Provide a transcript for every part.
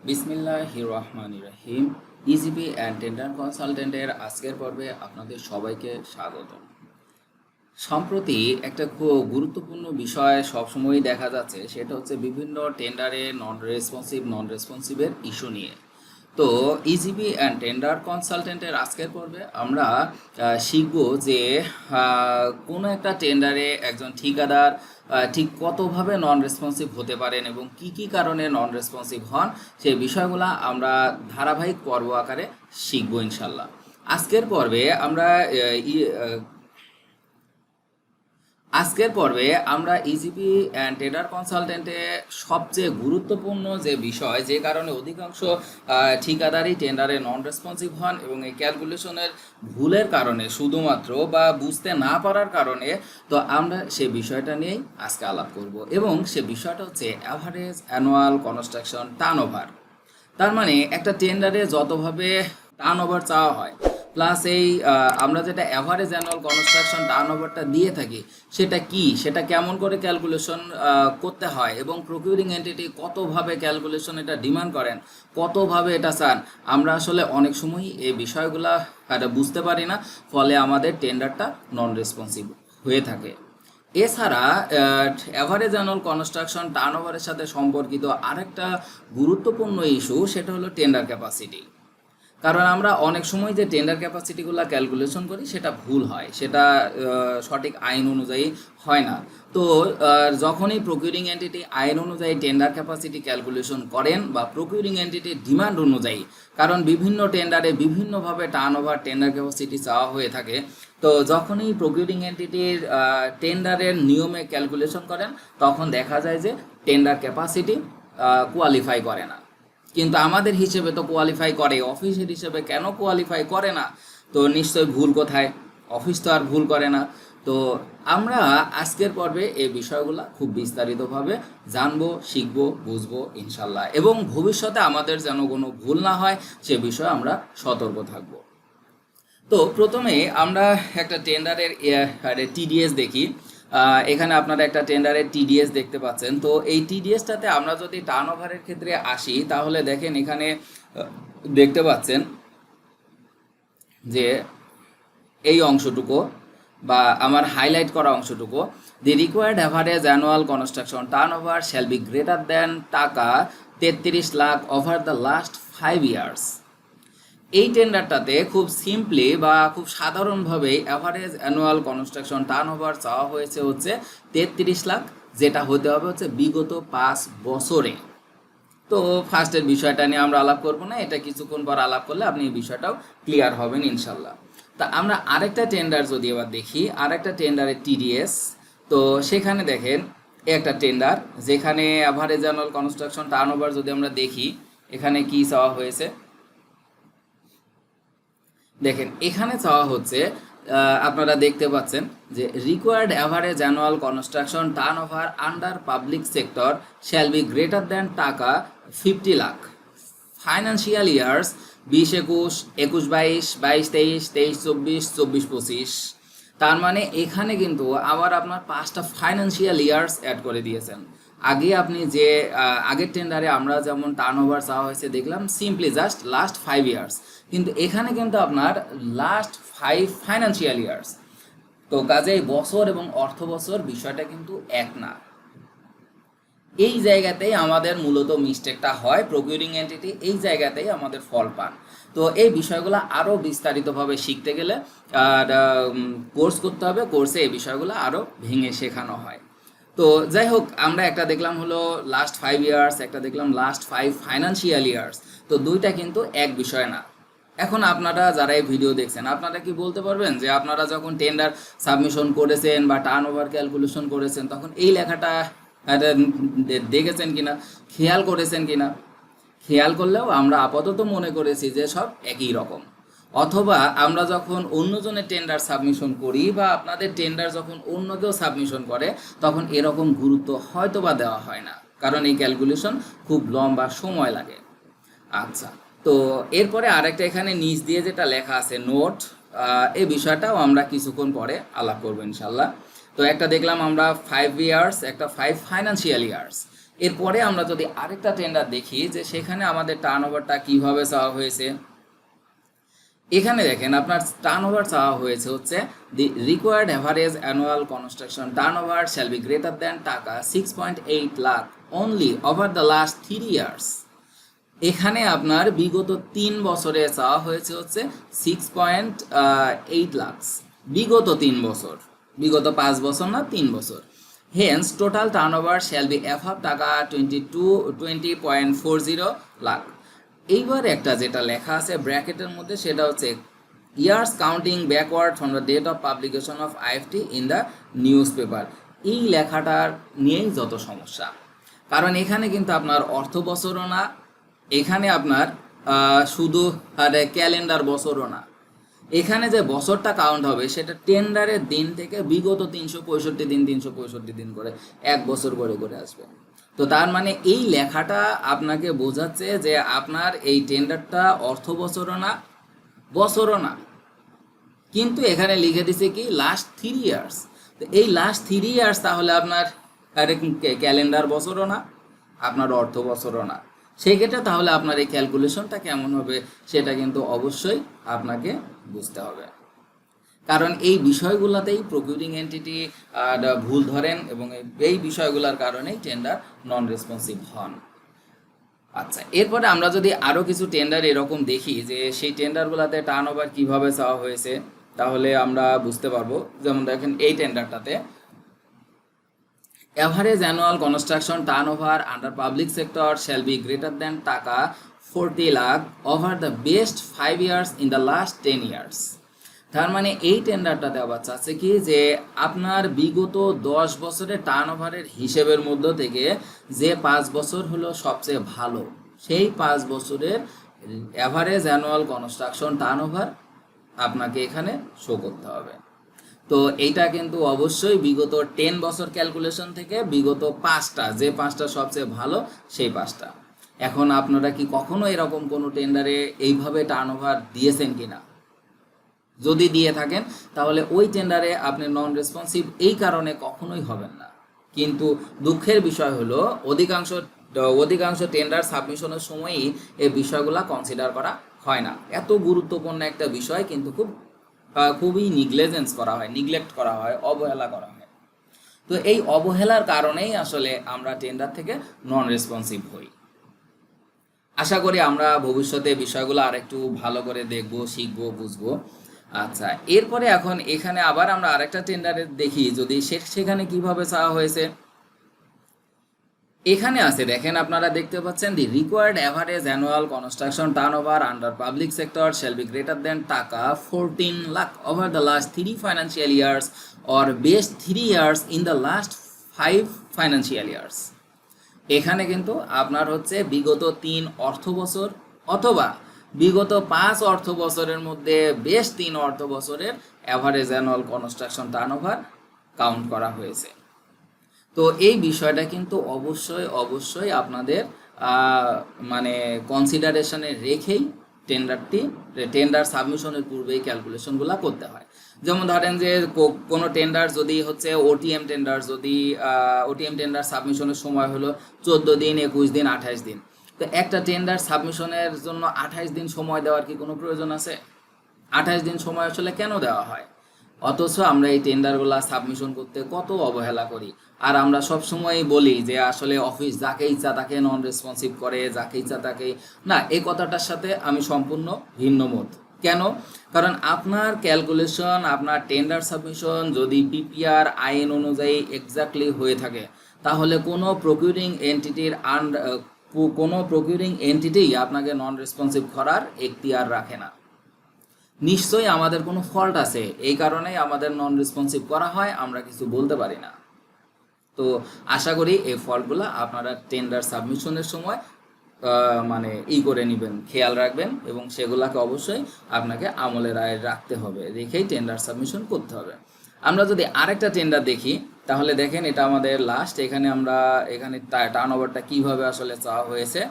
বিসমিল্লাহির রহমানির রহিম। E-GP and tender কনসালটেন্টের আজকের পর্বে আপনাদের সবাইকে স্বাগত। সম্প্রতি একটা খুব গুরুত্বপূর্ণ বিষয় সবসময়ই দেখা যাচ্ছে, সেটা হচ্ছে বিভিন্ন টেন্ডারে নন রেসপন্সিভের ইস্যু নিয়ে। তো ইজিপি অ্যান্ড টেন্ডার কনসালটেন্টের আজকের পর্বে আমরা শিখব যে কোনো একটা টেন্ডারে একজন ঠিকাদার ঠিক কতভাবে নন রেসপন্সিভ হতে পারেন এবং কি কি কারণে নন রেসপন্সিভ হন, সেই বিষয়গুলো আমরা ধারাবাহিক পর্ব আকারে শিখব ইনশাল্লাহ। আজকের পর্বে আমরা ইজিপি অ্যান্ড টেন্ডার কনসালটেন্টে সবচেয়ে গুরুত্বপূর্ণ যে বিষয়, যে কারণে অধিকাংশ ঠিকাদারই টেন্ডারে নন রেসপন্সিভ হন এবং এই ক্যালকুলেশনের ভুলের কারণে শুধুমাত্র বা বুঝতে না পারার কারণে, তো আমরা সে বিষয়টা নিয়েই আজকে আলাপ করব। এবং সে বিষয়টা হচ্ছে অ্যাভারেজ অ্যানুয়াল কনস্ট্রাকশন টার্নওভার। তার মানে একটা টেন্ডারে যতভাবে টার্নওভার চাওয়া হয় প্লাস আমরা যেটা অ্যাভারেজ অ্যানুয়াল কনস্ট্রাকশন টার্নওভারটা দিয়ে থাকি, সেটা কি, সেটা কেমন করে ক্যালকুলেশন করতে হয় এবং প্রকিউরিং এন্টিটি কতভাবে ক্যালকুলেশন এটা ডিমান্ড করেন, কতভাবে এটা চান, আমরা আসলে অনেক সময় এই বিষয়গুলো এটা বুঝতে পারি না, ফলে আমাদের টেন্ডারটা নন রেসপন্সিভ হয়ে থাকে। এছাড়া অ্যাভারেজ অ্যানুয়াল কনস্ট্রাকশন টার্নওভারের সাথে সম্পর্কিত আরেকটা গুরুত্বপূর্ণ ইস্যু, সেটা হলো টেন্ডার ক্যাপাসিটি। কারণ আমরা অনেক সময় যে টেন্ডার ক্যাপাসিটিগুলো ক্যালকুলেশন করি সেটা ভুল হয়, সেটা সঠিক আইন অনুযায়ী হয় না। তো যখনই প্রকিউরিং এন্টিটি আইন অনুযায়ী টেন্ডার ক্যাপাসিটি ক্যালকুলেশন করেন বা প্রকিউরিং এন্টিটির ডিমান্ড অনুযায়ী, কারণ বিভিন্ন টেন্ডারে বিভিন্নভাবে টার্নওভার টেন্ডার ক্যাপাসিটি চাওয়া হয়ে থাকে, তো যখনই প্রকিউরিং এন্টিটির টেন্ডারের নিয়মে ক্যালকুলেশন করেন, তখন দেখা যায় যে টেন্ডার ক্যাপাসিটি কোয়ালিফাই করে না। কিন্তু আমাদের হিসেবে তো কোয়ালিফাই করে, অফিসের হিসেবে কেন কোয়ালিফাই করে না? তো নিশ্চয়ই ভুল কোথায়? অফিস তো আর ভুল করে না। তো আমরা আজকের পর্বে এই বিষয়গুলো খুব বিস্তারিতভাবে জানবো, শিখবো, বুঝবো ইনশাল্লাহ, এবং ভবিষ্যতে আমাদের যেন কোনো ভুল না হয় সে বিষয়ে আমরা সতর্ক থাকব। তো প্রথমে আমরা একটা টেন্ডারের টিডিএস দেখি। এখানে আপনারা একটা টেন্ডারের টিডিএস দেখতে পাচ্ছেন। তো এই টিডিএসটাতে আমরা যদি টার্নওভারের ক্ষেত্রে আসি, তাহলে দেখেন এখানে দেখতে পাচ্ছেন যে এই অংশটুকু বা আমার হাইলাইট করা অংশটুকু, the required average annual construction turnover shall be greater than টাকা 33 lakh over the last 5 years. এই টেন্ডারটাতে খুব সিম্পলি বা খুব সাধারণভাবে অ্যাভারেজ অ্যানুয়াল কনস্ট্রাকশন টার্নওভার চাওয়া হয়েছে হচ্ছে 33 লাখ, যেটা হতে হবে হচ্ছে বিগত 5 বছরে। তো ফার্স্টের বিষয়টা নিয়ে আমরা আলাপ করব না, এটা কিছুক্ষণ পর আলাপ করলে আপনি এই বিষয়টাও ক্লিয়ার হবেন ইনশাল্লাহ। তা আমরা আরেকটা টেন্ডার যদি এবার দেখি, আরেকটা টেন্ডারের টিডিএস, তো সেখানে দেখেন একটা টেন্ডার যেখানে অ্যাভারেজ অ্যানুয়াল কনস্ট্রাকশন টার্নওভার যদি আমরা দেখি, এখানে কি চাওয়া হয়েছে দেখেন। এখানে চাওয়া হচ্ছে, আপনারা দেখতে পাচ্ছেন যে required average annual construction turnover under public sector shall be greater than টাকা 50 লাখ ফাইন্যান্সিয়াল ইয়ার্স 20-21, 21-22, 22-23, 23-24, 24-25। তার মানে এখানে কিন্তু আবার আপনার 5টা ফাইন্যান্সিয়াল ইয়ার্স অ্যাড করে দিয়েছেন। আগে আপনি যে আগের টেন্ডারে আমরা যেমন টার্নওভার চাওয়া হয়েছে দেখলাম সিম্পলি জাস্ট লাস্ট 5 ইয়ার্স, কিন্তু এখানে কিন্তু আপনার লাস্ট 5 ফাইন্যান্সিয়াল ইয়ার্স। তো কাজেই বছর এবং অর্থ বছর বিষয়টা কিন্তু এক না। এই জায়গাতেই আমাদের মূলত মিস্টেকটা হয়, প্রকিউরিং এন্টিটি এই জায়গাতেই আমাদের ফল পান। তো এই বিষয়গুলো আরও বিস্তারিতভাবে শিখতে গেলে আর কোর্স করতে হবে, কোর্সে এই বিষয়গুলো আরও ভেঙে শেখানো হয়। তো যাই হোক, আমরা একটা দেখলাম হলো লাস্ট 5 ইয়ার্স, একটা দেখলাম লাস্ট 5 ফাইন্যান্সিয়াল ইয়ার্স। তো দুইটা কিন্তু এক বিষয় না। এখন আপনারা যারা এই ভিডিও দেখছেন, আপনারা কি বলতে পারবেন যে আপনারা যখন টেন্ডার সাবমিশন করেছেন বা টার্নওভার ক্যালকুলেশন করেছেন, তখন এই লেখাটা দেখেছেন কিনা, খেয়াল করেছেন কিনা? খেয়াল করলেও আমরা আপাতত মনে করেছি যে সব একই রকম। অথবা আমরা যখন অন্যজনের টেন্ডার সাবমিশন করি বা আপনাদের টেন্ডার যখন অন্য কেউ সাবমিশন করে, তখন এরকম গুরুত্ব হয়তো বা দেওয়া হয় না, কারণ এই ক্যালকুলেশন খুব লম্বা সময় লাগে। আচ্ছা, তো এরপরে আরেকটা এখানে নিচ দিয়ে যেটা লেখা আছে নোট, এই বিষয়টাও আমরা কিছুক্ষণ পরে আলাপ করবো ইনশাল্লাহ। তো একটা দেখলাম আমরা 5 ইয়ার্স, একটা 5 ফাইন্যান্সিয়াল ইয়ার্স। এরপরে আমরা যদি আরেকটা টেন্ডার দেখি যে সেখানে আমাদের টার্নওভারটা কিভাবে চাওয়া হয়েছে। এখানে দেখেন আপনার টার্নওভার চাওয়া হয়েছে হচ্ছে the required average annual construction turnover shall be greater than টাকা 6.8 lakh only over the last 3 years. এখানে আপনার বিগত 3 বছরে চাওয়া হয়েছে হচ্ছে 6.8 লাখ, বিগত 3 বছর, বিগত 5 বছর না 3 বছর। Hence total turnover shall be above টাকা 20.40 লাখ। এইবার একটা যেটা লেখা আছে ব্র্যাকেটের মধ্যে সেটা হচ্ছে years counting backward from the date of publication of IFT in the newspaper. এই লেখাটার নিয়েই যত সমস্যা, কারণ এখানে কিন্তু আপনার অর্থ বছরও না, এখানে আপনার শুধু ক্যালেন্ডার বছরও না, এখানে যে বছরটা কাউন্ট হবে সেটা টেন্ডারের দিন থেকে বিগত 365 দিন করে 1 বছর করে করে আসবে। তো তার মানে এই লেখাটা আপনাকে বোঝাচ্ছে যে আপনার এই টেন্ডারটা অর্থ বছরও না, বছরও না, কিন্তু এখানে লিখে দিছে কি লাস্ট 3 ইয়ার্স। তো এই লাস্ট 3 ইয়ার্স তাহলে আপনার ক্যালেন্ডার বছরও না, আপনার অর্থ বছরও না। সেই ক্ষেত্রে তাহলে আপনার এই ক্যালকুলেশনটা কেমন হবে সেটা কিন্তু অবশ্যই আপনাকে বুঝতে হবে, কারণ এই বিষয়গুলোতেই প্রকিউরিং এন্টিটি ভুল ধরেন এবং এই বিষয়গুলোর কারণেই টেন্ডার নন রেসপন্সিভ হন। আচ্ছা, এরপরে আমরা যদি আরও কিছু টেন্ডার এরকম দেখি যে সেই টেন্ডারগুলোতে টার্নওভার কীভাবে চাওয়া হয়েছে তাহলে আমরা বুঝতে পারবো। যেমন দেখেন এই টেন্ডারটাতে average annual construction turnover under public sector shall be greater than টাকা 40 lakh over the best 5 years in the last 10 years. তার মানে এই টেন্ডারটাতে আবার চাচ্ছে কি যে আপনার বিগত 10 বছরের টার্নওভারের হিসেবের মধ্য থেকে যে 5 বছর হলো সবচেয়ে ভালো, সেই 5 বছরের অ্যাভারেজ অ্যানুয়াল কনস্ট্রাকশন টার্নওভার আপনাকে এখানে শো করতে হবে। তো এইটা কিন্তু অবশ্যই বিগত 10 বছর ক্যালকুলেশন থেকে বিগত 5টা, যে 5টা সবচেয়ে ভালো সেই 5টা। এখন আপনারা কি কখনো এরকম কোনো টেন্ডারে এইভাবে টার্নওভার দিয়েছেন কিনা? যদি দিয়ে থাকেন তাহলে ওই টেন্ডারে আপনি নন রেসপন্সিভ এই কারণে কখনোই হবেন না। কিন্তু দুঃখের বিষয় হলো অধিকাংশ টেন্ডার সাবমিশনের সময়ই এই বিষয়গুলো কনসিডার করা হয় না। এত গুরুত্বপূর্ণ একটা বিষয় কিন্তু খুবই নিগলেক্ট করা হয়, অবহেলা করা হয়। তো এই অবহেলার কারণেই আসলে আমরা টেন্ডার থেকে নন রেসপন্সিভ হই। আশা করি আমরা ভবিষ্যতে বিষয়গুলো আরেকটু ভালো করে দেখব, শিখবো, বুঝবো। আচ্ছা, এরপরে এখন এখানে আবার আমরা আরেকটা টেন্ডারে দেখি যদি সেখানে কিভাবে চাওয়া হয়েছে। এখানে আছে দেখেন, আপনারা দেখতে পাচ্ছেন the required average annual construction turnover under public sector shall be greater than টাকা 14 lakh over the last 3 financial years or best 3 years in the last 5 financial years. এখানে কিন্তু আপনার হচ্ছে বিগত 3 অর্থ বছর অথবা বিগত 5 অর্থ বছরের মধ্যে বেশ 3 অর্থ বছরের average annual construction turnover count করা হয়েছে। তো এই বিষয়টা কিন্তু অবশ্যই আপনাদের মানে কনসিডারেশনে রেখেই টেন্ডার সাবমিশনের পূর্বেই ক্যালকুলেশনগুলো করতে হয়। যেমন ধরেন যে কোনো টেন্ডার যদি হচ্ছে ওটিএম টেন্ডার সাবমিশনের সময় হলো 14 দিন, 21 দিন, 28 দিন। তো একটা টেন্ডার সাবমিশনের জন্য 28 দিন সময় দেওয়ার কি কোনো প্রয়োজন আছে? 28 দিন সময় আসলে কেন দেওয়া হয়? অথচ আমরা এই টেন্ডারগুলো সাবমিশন করতে কত অবহেলা করি। আর আমরা সবসময়ই বলি যে আসলে অফিস যাকে ইচ্ছা তাকে নন রেসপন্সিভ করে, যাকে ইচ্ছা তাকে না। এই কথাটার সাথে আমি সম্পূর্ণ ভিন্ন মত। কেন? কারণ আপনার ক্যালকুলেশন, আপনার টেন্ডার সাবমিশন যদি পিপিআর আইন অনুযায়ী এক্স্যাক্টলি হয়ে থাকে তাহলে কোনো প্রকিউরিং এন্টিটি আপনাকে নন রেসপন্সিভ করার এখতিয়ার রাখে না। নিশ্চয়ই আমাদের কোনো ফল্ট আছে, এই কারণেই আমাদের নন রেসপন্সিভ করা হয়, আমরা কিছু বলতে পারি না। তো আশা করি এই ফল্টগুলো আপনারা টেন্ডার সাবমিশনের সময় মানে করে নেবেন, খেয়াল রাখবেন এবং সেগুলোকে অবশ্যই আপনাকে আমলের আয় রাখতে হবে, রেখেই টেন্ডার সাবমিশন করতে হবে। আমরা যদি আরেকটা টেন্ডার দেখি তাহলে দেখেন এটা আমাদের লাস্ট। এখানে টার্নওভারটা কিভাবে আসলে চাওয়া হয়েছে।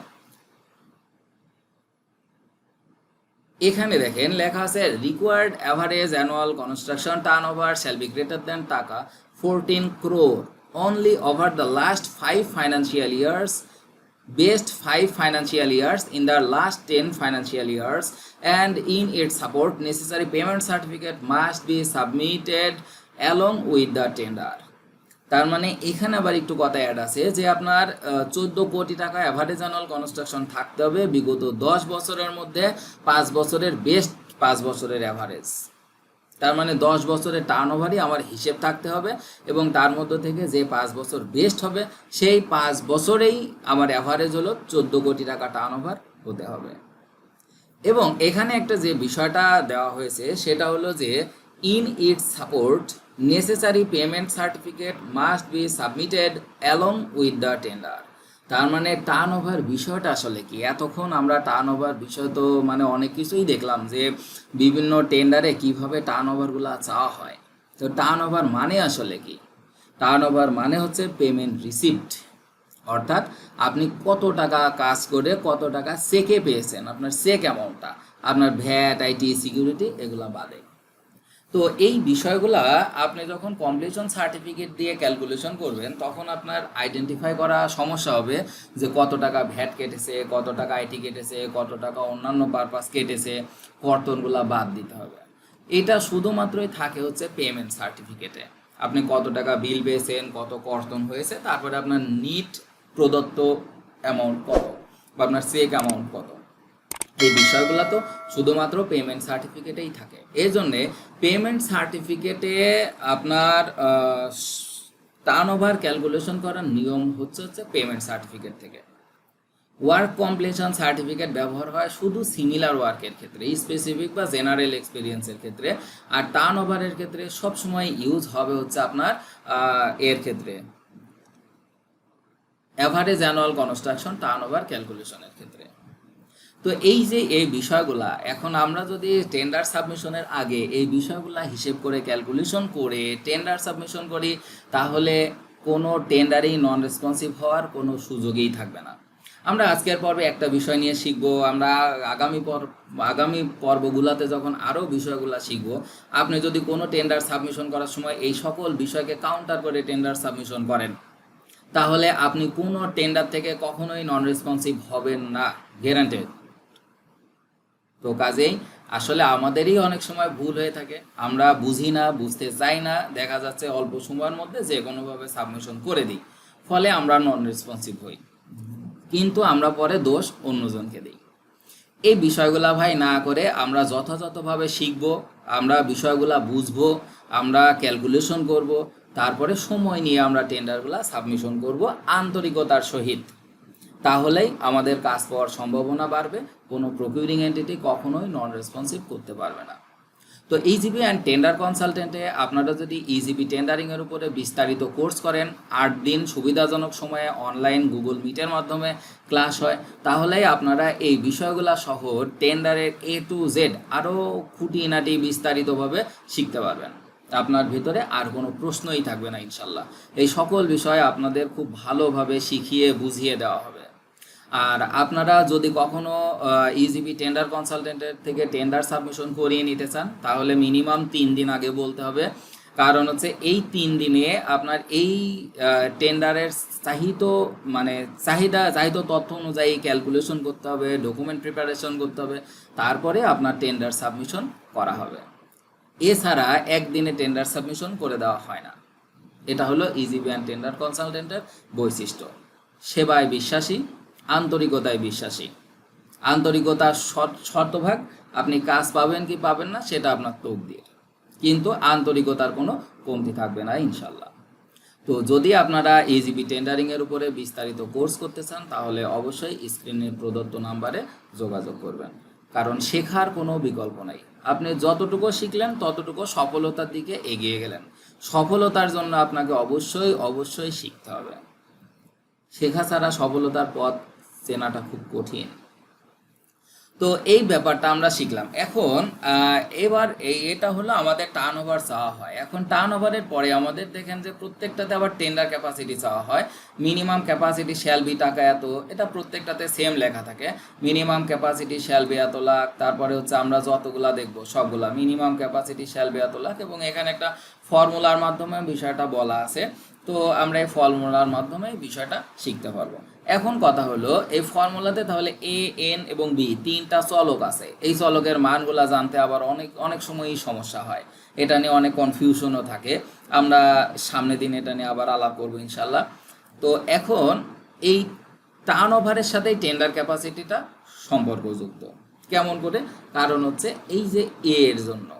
এখানে দেখেন লেখা আছে required average annual construction turnover shall be greater than টাকা 14 crore only over the last 5 financial years, best 5 financial years in the last 10 financial years, and in its support necessary payment certificate must be submitted along with the tender. তার মানে এখানে আবার একটু কথা add আছে যে আপনার 14 কোটি টাকা অ্যাভারেজ অ্যানুয়াল কনস্ট্রাকশন থাকতে হবে বিগত 10 বছরের মধ্যে 5 বছরের বেস্ট 5 বছরের অ্যাভারেজ। তার মানে 10 বছরের টার্নওভারই আমার হিসেব থাকতে হবে এবং তার মধ্যে থেকে যে 5 বছর বেস্ট হবে সেই 5 বছরেই আমার অ্যাভারেজ হলো 14 কোটি টাকা টার্নওভার হতে হবে। এবং এখানে একটা যে বিষয়টা দেওয়া হয়েছে সেটা হলো যে in it's support necessary payment certificate must be submitted along with the tender. তার মানে টার্নওভার বিষয়টা আসলে কি? এতক্ষণ আমরা টার্নওভার বিষয় তো মানে অনেক কিছুই দেখলাম যে বিভিন্ন টেন্ডারে কিভাবে টার্নওভারগুলো চাওয়া হয়। তো টার্নওভার মানে আসলে কি? টার্নওভার মানে হচ্ছে পেমেন্ট রিসিপ্ট, অর্থাৎ আপনি কত টাকা কাজ করে কত টাকা চেকে পেয়েছেন, আপনার চেক অ্যামাউন্টটা, আপনার ভ্যাট, আইটি, সিকিউরিটি এগুলো বাদে। তো এই বিষয়গুলা আপনি যখন কমপ্লিশন সার্টিফিকেট দিয়ে ক্যালকুলেশন করবেন তখন আপনার আইডেন্টিফাই করা সমস্যা হবে যে কত টাকা ভ্যাট কেটেছে, কত টাকা আইটি কেটেছে, কত টাকা অন্যান্য পারপাস কেটেছে, কর্তনগুলা বাদ দিতে হবে। এটা শুধুমাত্রই থাকে হচ্ছে পেমেন্ট সার্টিফিকেটে। আপনি কত টাকা বিল পেয়েছেন, কত কর্তন হয়েছে, তারপরে আপনার নিট প্রদত্ত অ্যামাউন্ট কত বা আপনার চেক অ্যামাউন্ট কত, এই বিষয়গুলো তো শুধুমাত্র পেমেন্ট সার্টিফিকেটেই থাকে। এই জন্যে পেমেন্ট সার্টিফিকেটে আপনার টার্নওভার ক্যালকুলেশন করার নিয়ম হচ্ছে পেমেন্ট সার্টিফিকেট থেকে। ওয়ার্ক কমপ্লিশন সার্টিফিকেট ব্যবহার হয় শুধু সিমিলার ওয়ার্কের ক্ষেত্রে, স্পেসিফিক বা জেনারেল এক্সপিরিয়েন্সের ক্ষেত্রে। আর টার্নওভারের ক্ষেত্রে সবসময় ইউজ হবে হচ্ছে আপনার এর ক্ষেত্রে অ্যাভারেজ অ্যানুয়াল কনস্ট্রাকশন টার্নওভার ক্যালকুলেশনের ক্ষেত্রে। তো এই যে এই বিষয়গুলা এখন আমরা যদি টেন্ডার সাবমিশনের আগে এই বিষয়গুলা হিসেব করে ক্যালকুলেশন করে টেন্ডার সাবমিশন করি তাহলে কোনো টেন্ডারেই নন রেসপন্সিভ হওয়ার কোনো সুযোগই থাকবে না। আমরা আজকের পর্বে একটা বিষয় নিয়ে শিখবো, আমরা আগামী পর্বগুলোতে যখন আরও বিষয়গুলো শিখবো, আপনি যদি কোনো টেন্ডার সাবমিশন করার সময় এই সকল বিষয়কে কাউন্টার করে টেন্ডার সাবমিশন করেন তাহলে আপনি কোনো টেন্ডার থেকে কখনোই নন রেসপন্সিভ হবেন না, গ্যারান্টেড। তো কাজেই আসলে আমাদেরই অনেক সময় ভুল হয়ে থাকে, আমরা বুঝি না, বুঝতে চাই না, দেখা যাচ্ছে অল্প সময়ের মধ্যে যে কোনোভাবে সাবমিশন করে দিই, ফলে আমরা নন রেসপন্সিভ হই, কিন্তু আমরা পরে দোষ অন্যজনকে দিই। এই বিষয়গুলা ভাই না করে আমরা যথাযথভাবে শিখব, আমরা বিষয়গুলা বুঝবো, আমরা ক্যালকুলেশন করব, তারপরে সময় নিয়ে আমরা টেন্ডারগুলা সাবমিশন করব আন্তরিকতার সহিত। তাহলেই আমাদের কাজ পাওয়ার সম্ভাবনা বাড়বে, কোনো প্রকিউরিং এন্টিটি কখনোই নন রেসপন্সিভ করতে পারবে না। তো ইজিপি অ্যান্ড টেন্ডার কনসালটেন্টে আপনারা যদি ইজিপি টেন্ডারিংয়ের উপরে বিস্তারিত কোর্স করেন, 8 দিন সুবিধাজনক সময়ে অনলাইন গুগল মিটের মাধ্যমে ক্লাস হয়, তাহলেই আপনারা এই বিষয়গুলো সহ টেন্ডারের A to Z আরও খুঁটিনাটি বিস্তারিতভাবে শিখতে পারবেন। আপনার ভিতরে আর কোনো প্রশ্নই থাকবে না ইনশাল্লাহ। এই সকল বিষয় আপনাদের খুব ভালোভাবে শিখিয়ে বুঝিয়ে দেওয়া হবে। আর আপনারা যদি কখনো ইজিপি টেন্ডার কনসালটেন্টের থেকে টেন্ডার সাবমিশন করিয়ে নিতে চান তাহলে মিনিমাম 3 দিন আগে বলতে হবে, কারণ হচ্ছে এই 3 দিনে আপনার এই টেন্ডারের চাহিদা তথ্য অনুযায়ী ক্যালকুলেশন করতে হবে, ডকুমেন্ট প্রিপারেশন করতে হবে, তারপরে আপনার টেন্ডার সাবমিশন করা হবে। এছাড়া একদিনে টেন্ডার সাবমিশন করে দেওয়া হয় না। এটা হলো ইজিপি অ্যান্ড টেন্ডার কনসালটেন্টের বৈশিষ্ট্য। সেবায় বিশ্বাসী, আন্তরিকতায় বিশ্বাসী। আন্তরিকতার শতভাগ, আপনি কাজ পাবেন কি পাবেন না সেটা আপনার তকদির, কিন্তু আন্তরিকতার কোনো কমতি থাকবে না ইনশাল্লাহ। তো যদি আপনারা ইজিপি টেন্ডারিংয়ের উপরে বিস্তারিত কোর্স করতে চান তাহলে অবশ্যই স্ক্রিনে প্রদত্ত নাম্বারে যোগাযোগ করবেন, কারণ শেখার কোনো বিকল্প নাই। আপনি যতটুকু শিখলেন ততটুকু সফলতার দিকে এগিয়ে গেলেন। সফলতার জন্য আপনাকে অবশ্যই শিখতে হবে। শেখা ছাড়া সফলতার পথ চেনাটা খুব কঠিন। তো এই ব্যাপারটা আমরা শিখলাম। এখন এবার এটা হলো আমাদের টার্নওভার চাওয়া হয়। এখন টার্নওভারের পরে আমাদের দেখেন যে প্রত্যেকটাতে আবার টেন্ডার ক্যাপাসিটি চাওয়া হয়। মিনিমাম ক্যাপাসিটি শ্যাল বি টাকা এত, এটা প্রত্যেকটাতে সেম লেখা থাকে। মিনিমাম ক্যাপাসিটি শ্যাল বি এত লাখ, তারপরে হচ্ছে আমরা যতগুলা দেখবো সবগুলা মিনিমাম ক্যাপাসিটি শ্যাল বি এত লাখ, এবং এখানে একটা ফর্মুলার মাধ্যমে বিষয়টা বলা আছে। তো আমরা এই ফর্মুলার মাধ্যমে এই বিষয়টা শিখতে পারবো। এখন কথা হলো এই ফর্মুলাতে তাহলে এ, এন এবং বি তিনটা চলক আছে। এই চলকের মানগুলা জানতে আবার অনেক অনেক সময়ই সমস্যা হয়, এটা নিয়ে অনেক কনফিউশনও থাকে। আমরা সামনের দিন এটা নিয়ে আবার আলাপ করবো ইনশাল্লাহ। তো এখন এই টার্ন ওভারের সাথে টেন্ডার ক্যাপাসিটিটা সম্পর্কযুক্ত। কেমন করে? কারণ হচ্ছে এই যে এ এর জন্য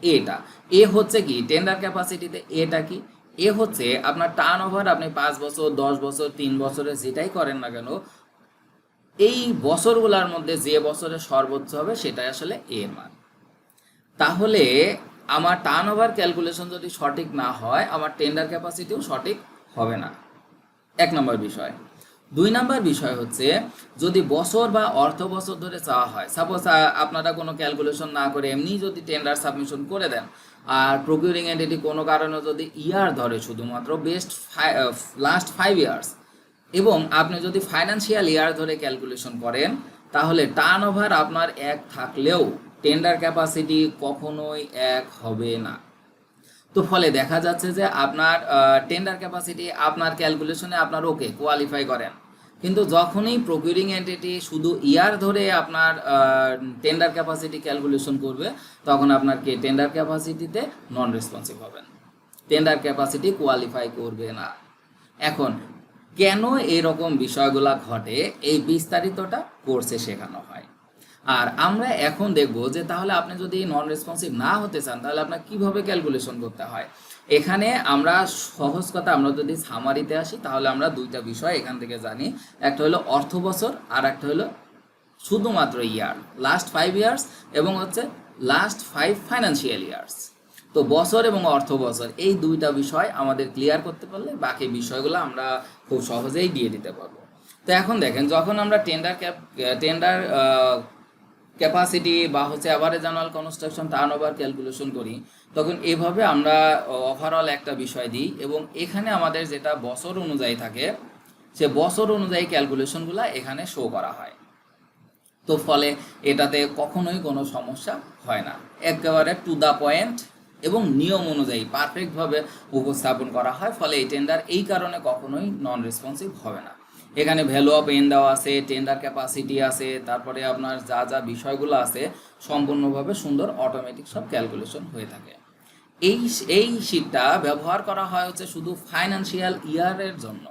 এটা এ হচ্ছে কি টেন্ডার ক্যাপাসিটিতে এটা কি এ হচ্ছে আপনার টার্ন ওভার। আপনি 5 বছর 10 বছর 3 বছরে যেটাই করেন না কেন, এই বছরগুলোর মধ্যে যে বছরে সর্বোচ্চ হবে সেটাই আসলে এর মান। তাহলে আমার টার্ন ওভার ক্যালকুলেশন যদি সঠিক না হয়, আমার টেন্ডার ক্যাপাসিটিও সঠিক হবে না, 1 নম্বর বিষয়। 2 নম্বর বিষয় হচ্ছে যদি বছর বা অর্থ বছর ধরে চাওয়া হয়, সাপোজ আপনারা কোনো ক্যালকুলেশন না করে এমনি যদি টেন্ডার সাবমিশন করে দেন, আর প্রকিউরিং এন্টিটি কোনো কারণে যদি ইয়ার ধরে শুধুমাত্র লাস্ট 5 ইয়ার্স, এবং আপনি যদি ফাইন্যান্সিয়াল ইয়ার ধরে ক্যালকুলেশন করেন, তাহলে টার্ন ওভার আপনার 1 থাকলেও টেন্ডার ক্যাপাসিটি কখনোই 1 হবে না। তো ফলে দেখা যাচ্ছে যে আপনার টেন্ডার ক্যাপাসিটি আপনার ক্যালকুলেশনে আপনার ওকে কোয়ালিফাই করেন, কিন্তু যখনই প্রকিউরিং এন্টিটি শুধু ইয়ার ধরে আপনার টেন্ডার ক্যাপাসিটি ক্যালকুলেশন করবে, তখন আপনার কে টেন্ডার ক্যাপাসিটিতে নন রেসপন্সিভ হবেন, টেন্ডার ক্যাপাসিটি কোয়ালিফাই করবে না। এখন কেন এরকম বিষয়গুলো ঘটে, এই বিস্তারিতটা কোর্সে শেখানো হয়। আর আমরা এখন দেখব যে তাহলে আপনি যদি নন রেসপন্সিভ না হতে চান, তাহলে আপনার কিভাবে ক্যালকুলেশন করতে হয়। এখানে আমরা সহজ কথা, আমরা যদি সামারিতে আসি, তাহলে আমরা 2টা বিষয় এখান থেকে জানি। একটা হলো অর্থ বছর, আর একটা হলো শুধুমাত্র ইয়ার, লাস্ট 5 ইয়ার্স এবং হচ্ছে লাস্ট 5 ফাইন্যান্সিয়াল ইয়ার্স। তো বছর এবং অর্থ বছর এই 2টা বিষয় আমাদের ক্লিয়ার করতে পারলে বাকি বিষয়গুলো আমরা খুব সহজেই দিয়ে দিতে পারবো। তো এখন দেখেন, যখন আমরা টেন্ডার ক্যাপাসিটি বা হচ্ছে average annual construction turnover calculation করি, তখন এভাবে আমরা ওভারঅল একটা বিষয় দিই, এবং এখানে আমাদের যেটা বছর অনুযায়ী থাকে, সে বছর অনুযায়ী ক্যালকুলেশনগুলো এখানে শো করা হয়। তো ফলে এটাতে কখনোই কোনো সমস্যা হয় না, একেবারে টু দ্য পয়েন্ট এবং নিয়ম অনুযায়ী পারফেক্টভাবে উপস্থাপন করা হয়। ফলে এই টেন্ডার এই কারণে কখনোই নন রেসপন্সিভ হবে না। এখানে ভ্যালু অফ এন দেওয়া আছে, টেন্ডার ক্যাপাসিটি আছে, তারপরে আপনার যা যা বিষয়গুলো আছে সম্পূর্ণভাবে সুন্দর অটোমেটিক সব ক্যালকুলেশন হয়ে থাকে। এই শীটটা ব্যবহার করা হয় হচ্ছে শুধু ফাইন্যান্সিয়াল ইয়ারের জন্য।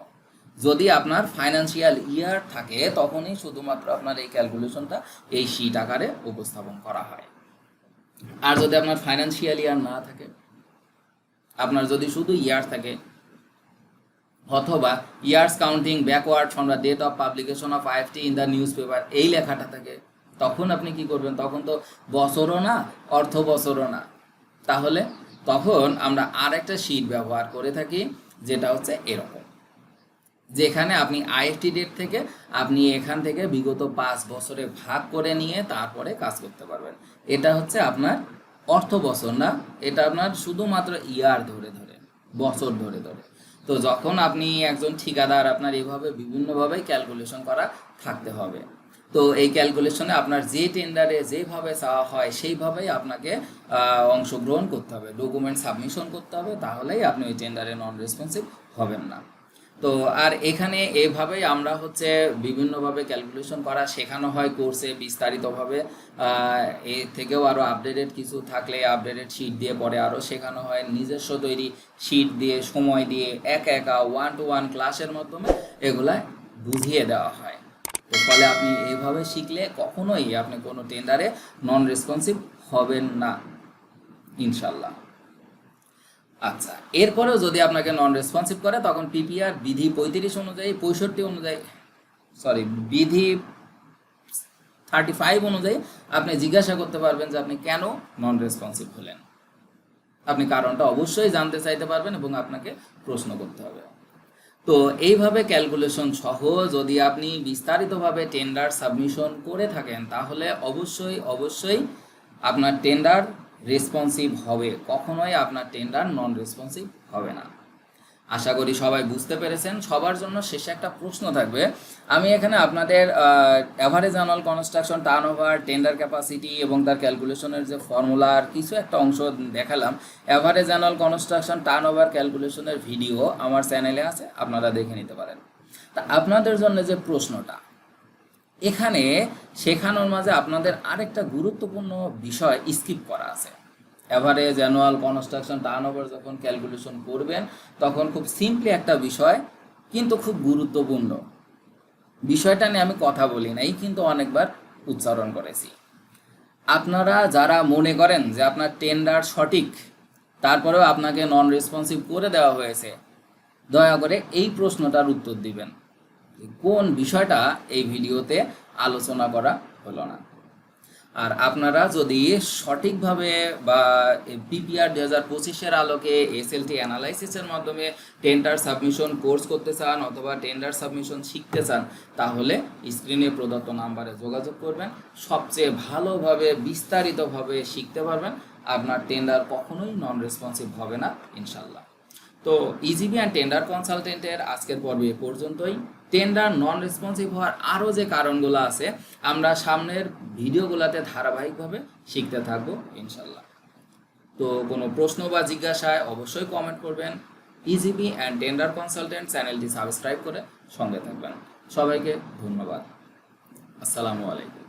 যদি আপনার ফাইন্যান্সিয়াল ইয়ার থাকে, তখনই শুধুমাত্র আপনার এই ক্যালকুলেশনটা এই শীট আকারে উপস্থাপন করা হয়। আর যদি আপনার ফাইন্যান্সিয়াল ইয়ার না থাকে, আপনার যদি শুধু ইয়ার থাকে, অথবা years counting backward from the date of publication of IFT in the newspaper, এই লেখাটা থাকে, তখন আপনি কি করবেন? তখন তো বছরও না, অর্থ বছরও না। তাহলে তখন আমরা আরেকটা শীট ব্যবহার করে থাকি, যেটা হচ্ছে এরকম, যেখানে আপনি আইএফটি ডেট থেকে আপনি এখান থেকে বিগত 5 বছরে ভাগ করে নিয়ে তারপরে কাজ করতে পারবেন। এটা হচ্ছে আপনার অর্থ বছর না, এটা আপনার শুধুমাত্র ইয়ার ধরে ধরে, বছর ধরে ধরে। তো যখন আপনি একজন ঠিকাদার, আপনার এইভাবে বিভিন্নভাবে ক্যালকুলেশন করা থাকতে হবে। তো এই ক্যালকুলেশনে আপনার যে টেন্ডারে যেভাবে চাওয়া হয় সেইভাবেই আপনাকে অংশগ্রহণ করতে হবে, ডকুমেন্ট সাবমিশন করতে হবে, তাহলেই আপনি ওই টেন্ডারে নন রেসপন্সিভ হবেন না। তো আর এখানে এইভাবেই আমরা হচ্ছে বিভিন্নভাবে ক্যালকুলেশন করা শেখানো হয় কোর্সে বিস্তারিতভাবে। এর থেকেও আরও আপডেটেড কিছু থাকলে আপডেটেড শিট দিয়ে পরে আরও শেখানো হয়, নিজস্ব তৈরি শিট দিয়ে, সময় দিয়ে, একা 1-to-1 ক্লাসের মাধ্যমে এগুলা বুঝিয়ে দেওয়া হয়। তো ফলে আপনি এইভাবে শিখলে কখনোই আপনি কোনো টেন্ডারে নন রেসপন্সিভ হবেন না ইনশাল্লাহ। আচ্ছা, এরপরেও যদি আপনাকে নন রেসপন্সিভ করে, তখন পিপিআর বিধি 65 অনুযায়ী, 65 অনুযায়ী, বিধি 35 অনুযায়ী আপনি জিজ্ঞাসা করতে পারবেন যে আপনি কেন নন রেসপন্সিভ হলেন। আপনি কারণটা অবশ্যই জানতে চাইতে পারবেন এবং আপনাকে প্রশ্ন করতে হবে। তো এইভাবে ক্যালকুলেশন সহ যদি আপনি বিস্তারিতভাবে টেন্ডার সাবমিশন করে থাকেন, তাহলে অবশ্যই আপনার টেন্ডার রেসপন্সিভ হবে, কখনোই আপনার টেন্ডার নন রেসপন্সিভ হবে না। আশা করি সবাই বুঝতে পেরেছেন। সবার জন্য শেষে একটা প্রশ্ন থাকবে। আমি এখানে আপনাদের average annual construction turnover, tender capacity এবং তার ক্যালকুলেশনের যে ফর্মুলার কিছু একটা অংশ দেখালাম। অ্যাভারেজ অ্যানুয়াল কনস্ট্রাকশন টার্নওভার ক্যালকুলেশনের ভিডিও আমার চ্যানেলে আছে, আপনারা দেখে নিতে পারেন। তা আপনাদের জন্য যে প্রশ্নটা এখানে শেখানোর মাঝে আপনাদের আরেকটা গুরুত্বপূর্ণ বিষয় স্কিপ করা আছে। অ্যাভারেজ অ্যানুয়াল কনস্ট্রাকশন টার্নওভার যখন ক্যালকুলেশন করবেন তখন খুব সিম্পলি একটা বিষয় কিন্তু খুব গুরুত্বপূর্ণ বিষয়টা নিয়ে আমি কথা বলি নাই, কিন্তু অনেকবার উচ্চারণ করেছি। আপনারা যারা মনে করেন যে আপনার টেন্ডার সঠিক তারপরেও আপনাকে নন রেসপন্সিভ করে দেওয়া হয়েছে, দয়া করে এই প্রশ্নটার উত্তর দিবেন, কোন বিষয়টা এই ভিডিওতে আলোচনা করা হলো না। আর আপনারা যদি সঠিকভাবে বা পিপিআর 2025-এর আলোকে এসএলটি অ্যানালাইসিসের মাধ্যমে টেন্ডার সাবমিশন কোর্স করতে চান অথবা টেন্ডার সাবমিশন শিখতে চান, তাহলে স্ক্রিনে প্রদত্ত নাম্বারে যোগাযোগ করবেন। সবচেয়ে ভালোভাবে বিস্তারিতভাবে শিখতে পারবেন। আপনার টেন্ডার কখনোই নন রেসপন্সিভ হবে না ইনশাল্লাহ। তো ইজিবি অ্যান্ড টেন্ডার কনসালটেন্টের আজকের পর্বে এ পর্যন্তই। টেন্ডার নন রেসপন্সিভ হওয়ার আরও যে কারণগুলো আছে আমরা সামনের ভিডিওগুলোতে ধারাবাহিকভাবে শিখতে থাকবো ইনশাল্লাহ। তো কোনো প্রশ্ন বা জিজ্ঞাসায় অবশ্যই কমেন্ট করবেন। ইজিবি অ্যান্ড টেন্ডার কনসালটেন্ট চ্যানেলটি সাবস্ক্রাইব করে সঙ্গে থাকবেন। সবাইকে ধন্যবাদ। আসসালামু আলাইকুম।